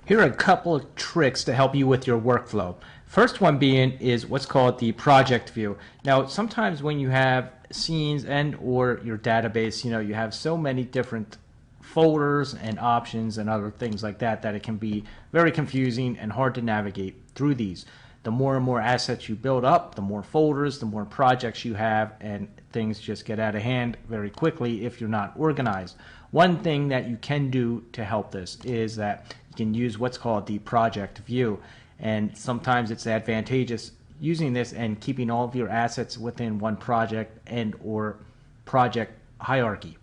Here are a couple of tricks to help you with your workflow. First one being is what's called the project view. Now, sometimes when you have scenes and or your database, you have so many different folders and options and other things like that that it can be very confusing and hard to navigate through these. The more and more assets you build up, the more folders, the more projects you have, and things just get out of hand very quickly if you're not organized. One thing that you can do to help this is that you can use what's called the project view, and sometimes it's advantageous using this and keeping all of your assets within one project and or project hierarchy.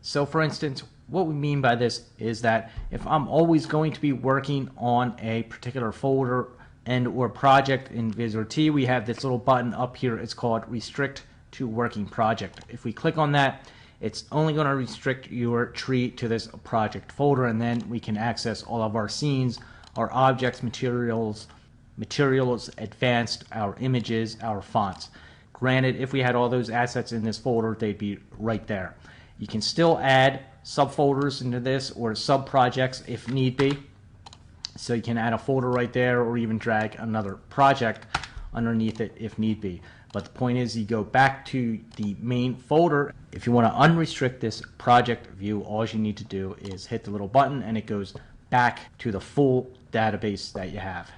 So for instance, what we mean by this is that if I'm always going to be working on a particular folder and or project in Vizrt, we have this little button up here. It's called restrict to working project. If we click on that, it's only going to restrict your tree to this project folder, and then we can access all of our scenes, our objects, materials advanced, our images, our fonts. Granted, if we had all those assets in this folder, they'd be right there. You can still add subfolders into this or sub-projects if need be. So you can add a folder right there or even drag another project underneath it if need be. But the point is, you go back to the main folder. If you want to unrestrict this project view, all you need to do is hit the little button and it goes back to the full database that you have.